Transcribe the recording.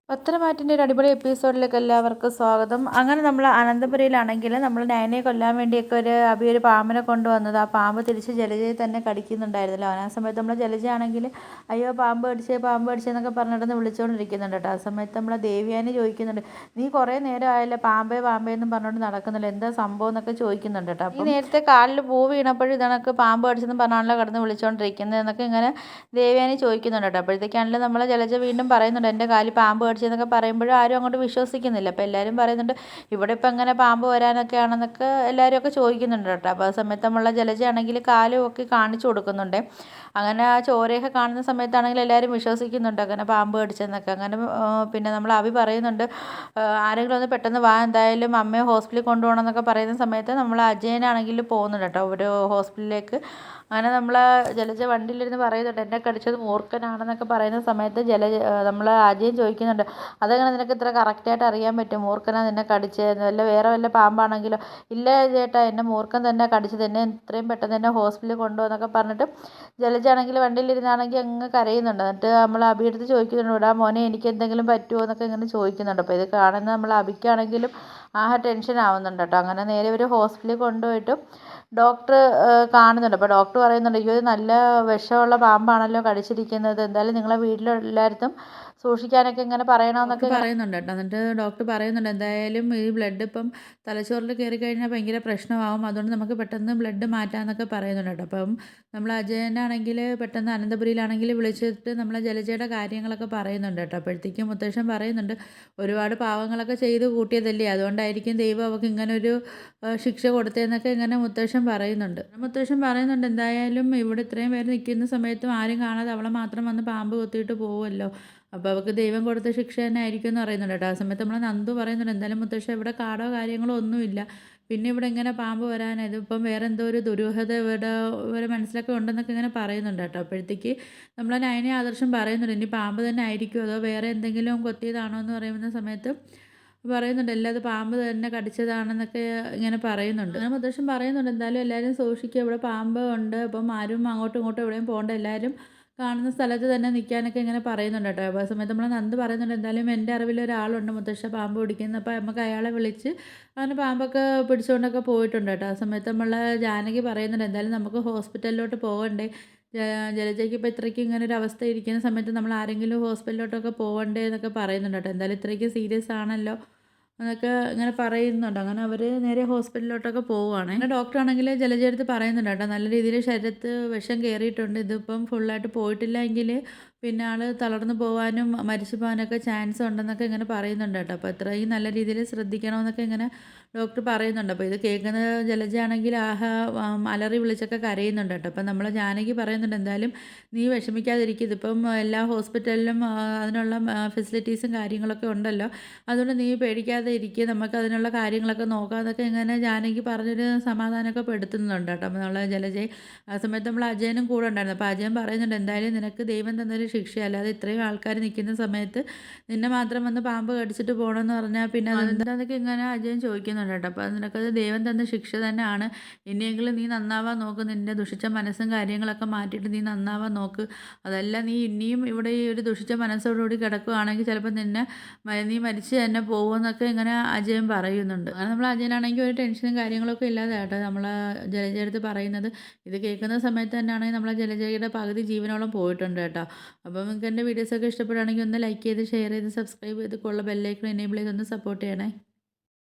പത്തനംമാറ്റിൻ്റെ ഒരു അടിപൊളി എപ്പിസോഡിലേക്ക് എല്ലാവർക്കും സ്വാഗതം. അങ്ങനെ നമ്മൾ അനന്തപുരിയിലാണെങ്കിൽ നമ്മൾ നയനയെ കൊല്ലാൻ വേണ്ടിയൊക്കെ ഒരു പാമ്പിനെ കൊണ്ടുവന്നത്. ആ പാമ്പ് തിരിച്ച് ജലജയെ തന്നെ കടിക്കുന്നുണ്ടായിരുന്നല്ലോ. ആ സമയത്ത് നമ്മൾ ജലജയാണെങ്കിൽ അയ്യോ പാമ്പ് കടിച്ചെന്നൊക്കെ പറഞ്ഞിട്ട് വിളിച്ചുകൊണ്ടിരിക്കുന്നുണ്ട് കേട്ടോ. ആ സമയത്ത് നമ്മൾ ദേവ്യാനി ചോദിക്കുന്നുണ്ട്, നീ കുറേ നേരം ആയല്ലോ പാമ്പേ എന്നും പറഞ്ഞുകൊണ്ട് നടക്കുന്നില്ല, എന്താ സംഭവം എന്നൊക്കെ ചോദിക്കുന്നുണ്ട് കേട്ടോ. അപ്പോൾ നേരത്തെ കാലിൽ പൂ വീണപ്പോഴും ഇതണക്ക് പാമ്പ് കടിച്ചെന്ന് പറഞ്ഞാണല്ലോ കിടന്ന് വിളിച്ചുകൊണ്ടിരിക്കുന്നത് എന്നൊക്കെ ഇങ്ങനെ ദേവ്യാനി ചോദിക്കുന്നുണ്ട് കേട്ടോ. അപ്പോഴത്തേക്കാണല്ലോ നമ്മൾ ജലജ വീണ്ടും പറയുന്നുണ്ട്, എൻ്റെ കാലിൽ പാമ്പ് എന്നൊക്കെ പറയുമ്പോഴും ആരും അങ്ങോട്ട് വിശ്വസിക്കുന്നില്ല. അപ്പോൾ എല്ലാവരും പറയുന്നുണ്ട് ഇവിടെ ഇപ്പം എങ്ങനെ പാമ്പ് വരാനൊക്കെ ആണെന്നൊക്കെ എല്ലാവരും ഒക്കെ ചോദിക്കുന്നുണ്ട് കേട്ടോ. അപ്പോൾ ആ സമയത്ത് നമ്മളുടെ ജലജയാണെങ്കിൽ കാലും ഒക്കെ കാണിച്ചു കൊടുക്കുന്നുണ്ട്. അങ്ങനെ ആ ചോരയൊക്കെ കാണുന്ന സമയത്താണെങ്കിൽ എല്ലാവരും വിശ്വസിക്കുന്നുണ്ട് അങ്ങനെ പാമ്പ് കടിച്ചെന്നൊക്കെ. അങ്ങനെ പിന്നെ നമ്മൾ അഭി പറയുന്നുണ്ട്, ആരെങ്കിലും ഒന്ന് പെട്ടെന്ന് വാ, എന്തായാലും അമ്മയെ ഹോസ്പിറ്റലിൽ കൊണ്ടുപോകണം എന്നൊക്കെ പറയുന്ന സമയത്ത് നമ്മൾ അജയനാണെങ്കിൽ പോകുന്നുണ്ട് കേട്ടോ ഒരു ഹോസ്പിറ്റലിലേക്ക്. അങ്ങനെ നമ്മൾ ജലജ വണ്ടിയിലിരുന്ന് പറയുന്നുണ്ട്, എന്നെ കടിച്ചത് മൂർഖനാണെന്നൊക്കെ പറയുന്ന സമയത്ത് നമ്മൾ അജയൻ ചോദിക്കുന്നുണ്ട്, അതെങ്ങനെ നിനക്ക് ഇത്ര കറക്റ്റായിട്ട് അറിയാൻ പറ്റും മൂർഖനാ നിന്നെ കടിച്ചത്, വല്ല പാമ്പാണെങ്കിലോ? ഇല്ല ചേട്ടാ, എന്നെ മൂർഖൻ തന്നെ കടിച്ചത്, എന്നെ ഇത്രയും പെട്ടെന്ന് തന്നെ ഹോസ്പിറ്റലിൽ കൊണ്ടുപോകുന്നൊക്കെ പറഞ്ഞിട്ട് ജലജാണെങ്കിൽ വണ്ടിയിലിരുന്നാണെങ്കിൽ അങ്ങ് കരയുന്നുണ്ട്. എന്നിട്ട് നമ്മൾ അഭിയെടുത്ത് ചോദിക്കുന്നുണ്ട്, ഇവിടെ മോനെ എനിക്ക് എന്തെങ്കിലും പറ്റുമോ എന്നൊക്കെ ഇങ്ങനെ ചോദിക്കുന്നുണ്ട്. അപ്പോൾ ഇത് കാണുന്ന നമ്മൾ അഭിക്കാണെങ്കിലും ടെൻഷൻ ആവുന്നുണ്ട് കേട്ടോ. അങ്ങനെ നേരെ ഒരു ഹോസ്പിറ്റലിൽ കൊണ്ടുപോയിട്ട് ഡോക്ടർ കാണുന്നുണ്ട്. അപ്പോൾ ഡോക്ടർ പറയുന്നുണ്ട്, ഇത് നല്ല വിഷമുള്ള പാമ്പാണല്ലോ കടിച്ചിരിക്കുന്നത്, എന്തായാലും നിങ്ങളെ വീട്ടിലെല്ലായിടത്തും സൂക്ഷിക്കാനൊക്കെ ഇങ്ങനെ പറയണമെന്നൊക്കെ പറയുന്നുണ്ട് കേട്ടോ. എന്നിട്ട് ഡോക്ടർ പറയുന്നുണ്ട്, എന്തായാലും ഈ ബ്ലഡ് ഇപ്പം തലച്ചോറിൽ കയറി കഴിഞ്ഞാൽ ഭയങ്കര പ്രശ്നമാവും, അതുകൊണ്ട് നമുക്ക് പെട്ടെന്ന് ബ്ലഡ് മാറ്റാമെന്നൊക്കെ പറയുന്നുണ്ട് കേട്ടോ. അപ്പം നമ്മൾ അജയനാണെങ്കിൽ പെട്ടെന്ന് അനന്തപുരിയിലാണെങ്കിൽ വിളിച്ചിട്ട് നമ്മളെ ജലജയുടെ കാര്യങ്ങളൊക്കെ പറയുന്നുണ്ട് കേട്ടോ. അപ്പോഴത്തേക്കും മുത്തശ്ശൻ പറയുന്നുണ്ട്, ഒരുപാട് പാവങ്ങളൊക്കെ ചെയ്ത് കൂട്ടിയതല്ലേ, അതുകൊണ്ടായിരിക്കും ദൈവം അവൾക്ക് ഇങ്ങനൊരു ശിക്ഷ കൊടുത്തതെന്നൊക്കെ ഇങ്ങനെ മുത്തശ്ശൻ പറയുന്നുണ്ട്. എന്തായാലും ഇവിടെ ഇത്രയും പേര് നിൽക്കുന്ന സമയത്തും ആരും കാണാതെ അവളെ മാത്രം വന്ന് പാമ്പ് കൊത്തിയിട്ട് പോവുമല്ലോ, അപ്പോൾ അവൾക്ക് ദൈവം കൊടുത്ത ശിക്ഷ തന്നെ ആയിരിക്കും എന്ന് പറയുന്നുണ്ട് കേട്ടോ. ആ സമയത്ത് നമ്മൾ നന്ദു പറയുന്നുണ്ട്, എന്തായാലും മുത്തശ്ശൻ ഇവിടെ കാടോ കാര്യങ്ങളോ ഒന്നുമില്ല, പിന്നെ ഇവിടെ ഇങ്ങനെ പാമ്പ് വരാൻ, ഇതിപ്പം വേറെ എന്തോ ഒരു ദുരൂഹത ഇവരെ മനസ്സിലൊക്കെ ഉണ്ടെന്നൊക്കെ ഇങ്ങനെ പറയുന്നുണ്ട് കേട്ടോ. അപ്പോഴത്തേക്ക് നമ്മൾ നയനെ ആദർശം പറയുന്നുണ്ട്, ഇനി പാമ്പ് തന്നെ ആയിരിക്കുമോ അതോ വേറെ എന്തെങ്കിലും കൊത്തിയതാണോ എന്ന് പറയുന്ന സമയത്ത് പറയുന്നുണ്ട്, എല്ലാം അത് പാമ്പ് തന്നെ കടിച്ചതാണെന്നൊക്കെ ഇങ്ങനെ പറയുന്നുണ്ട്. അങ്ങനെ മുത്തശ്ശൻ പറയുന്നുണ്ട്, എന്തായാലും എല്ലാവരും സൂക്ഷിക്കുക, ഇവിടെ പാമ്പ് ഉണ്ട്, അപ്പം ആരും അങ്ങോട്ടും ഇങ്ങോട്ടും എവിടെയും പോകണ്ട, എല്ലാവരും കാണുന്ന സ്ഥലത്ത് തന്നെ നിൽക്കാനൊക്കെ ഇങ്ങനെ പറയുന്നുണ്ട് കേട്ടോ. അപ്പോൾ ആ സമയത്ത് നമ്മൾ നന്ദി പറയുന്നുണ്ട്, എന്തായാലും എൻ്റെ അറിവിൽ ഒരാളുണ്ട് മുത്തശ്ശ പാമ്പ് പിടിക്കുന്നത്, അപ്പോൾ നമുക്ക് അയാളെ വിളിച്ച് അങ്ങനെ പാമ്പൊക്കെ പിടിച്ചുകൊണ്ടൊക്കെ പോയിട്ടുണ്ട് കേട്ടോ. ആ സമയത്ത് നമ്മൾ ജാനകി പറയുന്നുണ്ട്, എന്തായാലും നമുക്ക് ഹോസ്പിറ്റലിലോട്ട് പോകണ്ടേ, ജലജയ്ക്ക് ഇപ്പോൾ ഇത്രയ്ക്ക് ഇങ്ങനെ ഒരു അവസ്ഥ ഇരിക്കുന്ന സമയത്ത് നമ്മൾ ആരെങ്കിലും ഹോസ്പിറ്റലിലോട്ടൊക്കെ പോകണ്ടേ എന്നൊക്കെ പറയുന്നുണ്ട് കേട്ടോ. എന്തായാലും ഇത്രയ്ക്ക് സീരിയസ് ആണല്ലോ എന്നൊക്കെ ഇങ്ങനെ പറയുന്നുണ്ട്. അങ്ങനെ അവർ നേരെ ഹോസ്പിറ്റലിലോട്ടൊക്കെ പോവുകയാണ്. അങ്ങനെ ഡോക്ടറാണെങ്കിൽ ജലജയെടുത്ത് പറയുന്നുണ്ട് കേട്ടോ, നല്ല രീതിയിൽ ശരീരത്ത് വിഷം കയറിയിട്ടുണ്ട്, ഇതിപ്പം ഫുള്ളായിട്ട് പോയിട്ടില്ല എങ്കിൽ പിന്നെ ആൾ തളർന്നു പോകാനും മരിച്ചു പോകാനൊക്കെ ചാൻസ് ഉണ്ടെന്നൊക്കെ ഇങ്ങനെ പറയുന്നുണ്ട് കേട്ടോ. അപ്പോൾ ഇത്രയും നല്ല രീതിയിൽ ശ്രദ്ധിക്കണമെന്നൊക്കെ ഇങ്ങനെ ഡോക്ടർ പറയുന്നുണ്ട്. അപ്പോൾ ഇത് കേൾക്കുന്ന ജലജയാണെങ്കിൽ അലറി വിളിച്ചൊക്കെ കരയുന്നുണ്ട് കേട്ടോ. അപ്പം നമ്മൾ ജാനകി പറയുന്നുണ്ട്, എന്തായാലും നീ വിഷമിക്കാതിരിക്കും, ഇതിപ്പം എല്ലാ ഹോസ്പിറ്റലിലും അതിനുള്ള ഫെസിലിറ്റീസും കാര്യങ്ങളൊക്കെ ഉണ്ടല്ലോ, അതുകൊണ്ട് നീ പേടിക്കാതെ ഇരിക്കുക, നമുക്ക് അതിനുള്ള കാര്യങ്ങളൊക്കെ നോക്കാമെന്നൊക്കെ ഇങ്ങനെ ജാനകി പറഞ്ഞൊരു സമാധാനമൊക്കെ പെടുത്തുന്നുണ്ട് കേട്ടോ. അപ്പോൾ നമ്മൾ ജലജയെ ആ സമയത്ത് നമ്മൾ അജയനും കൂടെ ഉണ്ടായിരുന്നു. അപ്പോൾ അജയൻ പറയുന്നുണ്ട്, എന്തായാലും നിനക്ക് ദൈവം തന്നൊരു ശിക്ഷ, അല്ലാതെ ഇത്രയും ആൾക്കാർ നിൽക്കുന്ന സമയത്ത് നിന്നെ മാത്രം വന്ന് പാമ്പ് കടിച്ചിട്ട് പോകണമെന്ന് പറഞ്ഞാൽ പിന്നെ അതെന്താന്നൊക്കെ ഇങ്ങനെ അജയൻ ചോദിക്കുന്നുണ്ട് കേട്ടോ. അപ്പോൾ നിനക്കത് ദൈവം തന്ന ശിക്ഷ തന്നെയാണ്, ഇനിയെങ്കിലും നീ നന്നാവാൻ നോക്ക്, നിൻ്റെ ദുഷിച്ച മനസ്സും കാര്യങ്ങളൊക്കെ മാറ്റിയിട്ട് നീ നന്നാവാൻ നോക്ക്, അതല്ല നീ ഇനിയും ഇവിടെ ഈ ഒരു ദുഷിച്ച മനസ്സോടുകൂടി കിടക്കുകയാണെങ്കിൽ ചിലപ്പോൾ നീ മരിച്ച് തന്നെ പോകുമെന്നൊക്കെ ഇങ്ങനെ അജയൻ പറയുന്നുണ്ട്. അങ്ങനെ നമ്മൾ അജയനാണെങ്കിൽ ഒരു ടെൻഷനും കാര്യങ്ങളൊക്കെ ഇല്ലാതെ കേട്ടോ നമ്മൾ ജലജയെടുത്ത് പറയുന്നത്. ഇത് കേൾക്കുന്ന സമയത്ത് തന്നെയാണെങ്കിൽ നമ്മളെ ജലജയുടെ പകുതി ജീവനോളം പോയിട്ടുണ്ട് കേട്ടോ. അപ്പോൾ നിങ്ങൾക്ക് എൻ്റെ വീഡിയോസൊക്കെ ഇഷ്ടപ്പെടുകയാണെങ്കിൽ ഒന്ന് ലൈക്ക് ചെയ്ത് ഷെയർ ചെയ്ത് സബ്സ്ക്രൈബ് ചെയ്ത് ബെല്ലൈക്കൺ എനേബിൾ ചെയ്ത് ഒന്ന് സപ്പോർട്ട് ചെയ്യണേ.